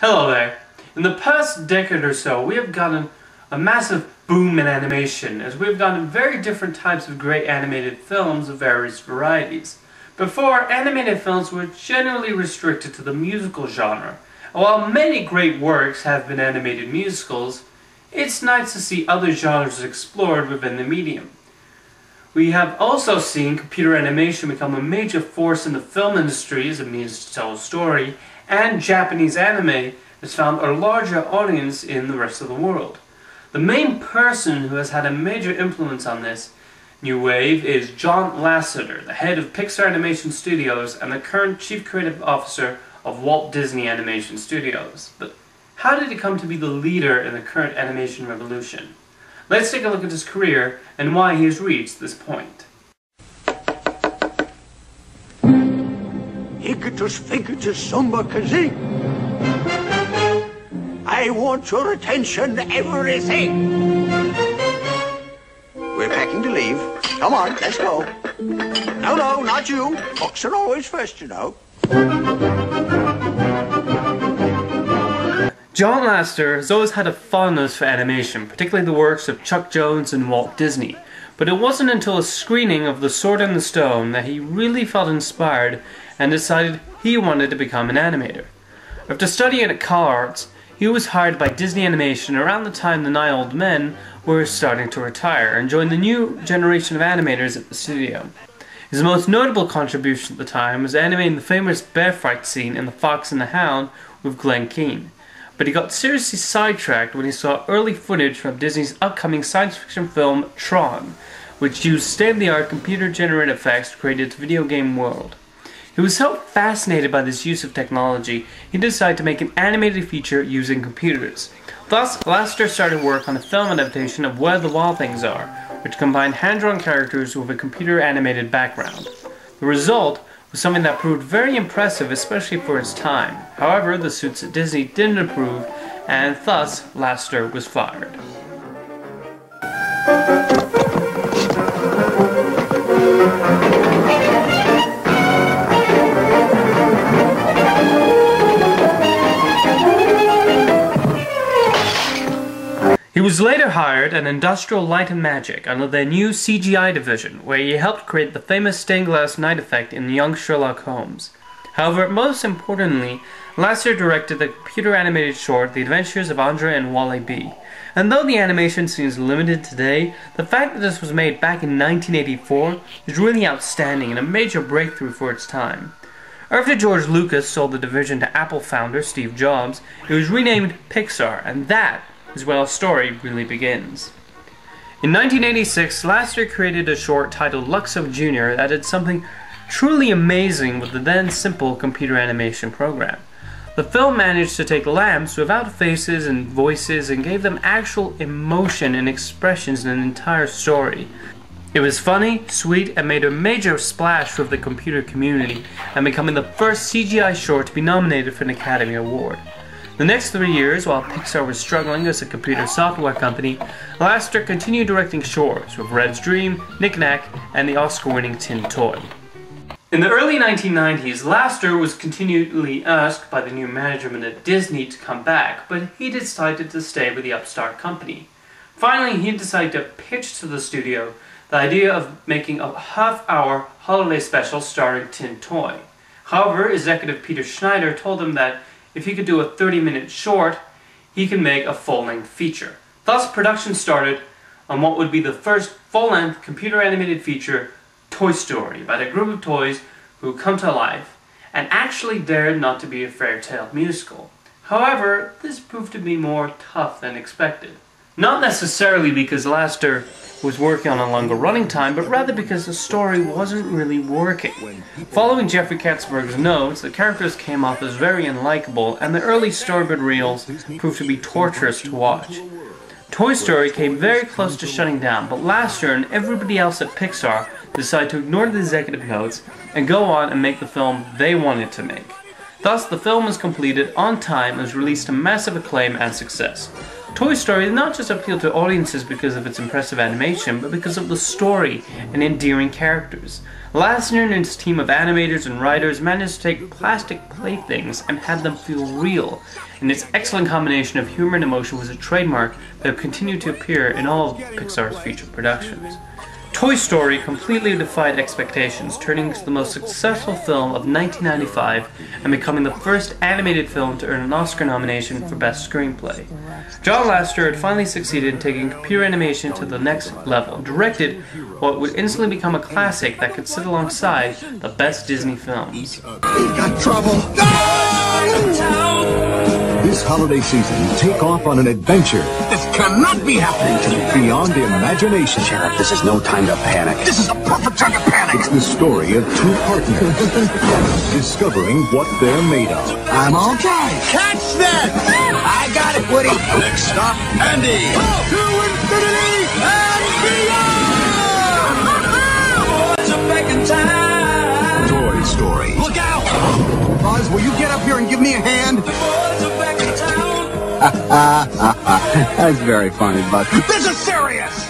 Hello there. In the past decade or so, we have gotten a massive boom in animation, as we have gotten very different types of great animated films of various varieties. Before, animated films were generally restricted to the musical genre. And while many great works have been animated musicals, it's nice to see other genres explored within the medium. We have also seen computer animation become a major force in the film industry as a means to tell a story, and Japanese anime has found a larger audience in the rest of the world. The main person who has had a major influence on this new wave is John Lasseter, the head of Pixar Animation Studios and the current Chief Creative Officer of Walt Disney Animation Studios. But how did he come to be the leader in the current animation revolution? Let's take a look at his career and why he has reached this point. Icketus ficketus sumba kazing. I want your attention, everything. We're packing to leave. Come on, let's go. No, not you. Books are always first, you know. John Lasseter has always had a fondness for animation, particularly the works of Chuck Jones and Walt Disney. But it wasn't until a screening of The Sword and the Stone that he really felt inspired and decided he wanted to become an animator. After studying at CalArts, he was hired by Disney Animation around the time the 9 old men were starting to retire and joined the new generation of animators at the studio. His most notable contribution at the time was animating the famous bear fight scene in The Fox and the Hound with Glen Keane. But he got seriously sidetracked when he saw early footage from Disney's upcoming science fiction film Tron, which used state-of-the-art computer-generated effects to create its video game world. He was so fascinated by this use of technology, he decided to make an animated feature using computers. Thus, Lasseter started work on a film adaptation of Where the Wild Things Are, which combined hand-drawn characters with a computer-animated background. The result was something that proved very impressive, especially for its time. However, the suits at Disney didn't approve, and thus Lasseter was fired. He was later hired at Industrial Light and Magic under their new CGI division, where he helped create the famous stained glass night effect in Young Sherlock Holmes. However, most importantly, Lasseter directed the computer-animated short The Adventures of Andre and Wally B. And though the animation seems limited today, the fact that this was made back in 1984 is really outstanding and a major breakthrough for its time. After George Lucas sold the division to Apple founder Steve Jobs, it was renamed Pixar, and that is where our story really begins. In 1986, Lasseter created a short titled Luxo Jr. that did something truly amazing with the then simple computer animation program. The film managed to take lamps without faces and voices and gave them actual emotion and expressions in an entire story. It was funny, sweet, and made a major splash with the computer community and becoming the first CGI short to be nominated for an Academy Award. The next 3 years, while Pixar was struggling as a computer software company, Lasseter continued directing shorts with Red's Dream, Knick Knack, and the Oscar-winning Tin Toy. In the early 1990s, Lasseter was continually asked by the new management at Disney to come back, but he decided to stay with the upstart company. Finally, he decided to pitch to the studio the idea of making a half-hour holiday special starring Tin Toy. However, executive Peter Schneider told him that if he could do a 30-minute short, he could make a full-length feature. Thus, production started on what would be the first full-length computer-animated feature, Toy Story, by the group of toys who come to life and actually dared not to be a fairy tale musical. However, this proved to be more tough than expected. Not necessarily because Lasseter was working on a longer running time, but rather because the story wasn't really working. Following Jeffrey Katzenberg's notes, the characters came off as very unlikable, and the early storyboard reels proved to be torturous to watch. Toy Story came very close to shutting down, but Lasseter and everybody else at Pixar decided to ignore the executive notes and go on and make the film they wanted to make. Thus, the film was completed on time and was released to massive acclaim and success. Toy Story did not just appeal to audiences because of its impressive animation, but because of the story and endearing characters. Lasseter and his team of animators and writers managed to take plastic playthings and had them feel real, and its excellent combination of humor and emotion was a trademark that will continue to appear in all of Pixar's future productions. Toy Story completely defied expectations, turning into the most successful film of 1995 and becoming the first animated film to earn an Oscar nomination for Best Screenplay. John Lasseter had finally succeeded in taking computer animation to the next level and directed what would instantly become a classic that could sit alongside the best Disney films. We've got trouble! This holiday season, take off on an adventure. This cannot be happening to me. Beyond imagination. Sheriff, this is no time to panic. This is a perfect time to panic. It's the story of two partners discovering what they're made of. I'm okay. Catch that! I got it, Woody. Next stop, Andy. To infinity and beyond! Boys are back in time. Toy Story. Look out! Buzz, will you get up here and give me a hand? The boys are back in town. That's very funny, Buck. This is serious!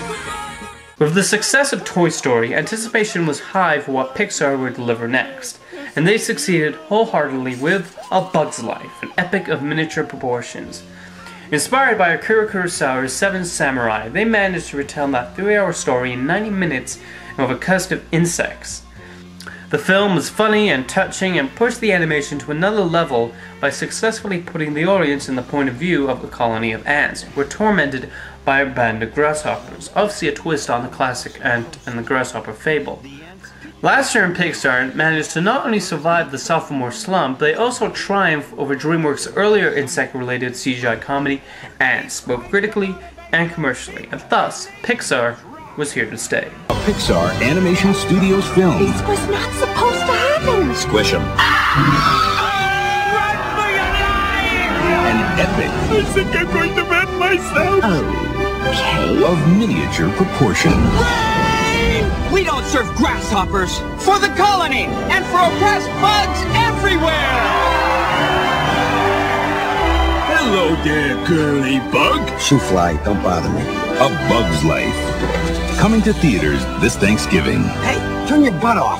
With the success of Toy Story, anticipation was high for what Pixar would deliver next, and they succeeded wholeheartedly with A Bug's Life, an epic of miniature proportions. Inspired by Akira Kurosawa's Seven Samurai, they managed to retell that 3-hour story in 90 minutes and with a cast of insects. The film was funny and touching and pushed the animation to another level by successfully putting the audience in the point of view of a colony of ants who were tormented by a band of grasshoppers, obviously a twist on the classic ant and the grasshopper fable. Lasseter and Pixar managed to not only survive the sophomore slump, but they also triumphed over DreamWorks' earlier insect-related CGI comedy, Ants, both critically and commercially, and thus, Pixar was here to stay. A Pixar Animation Studios film. This was not supposed to happen. Squish 'em. An epic. I think I'm going to bed myself. Okay. Of miniature proportion. We don't serve grasshoppers for the colony and for oppressed bugs everywhere. Hello there, girly bug. Shoo fly, don't bother me. A Bug's Life. Coming to theaters this Thanksgiving. Hey, turn your butt off.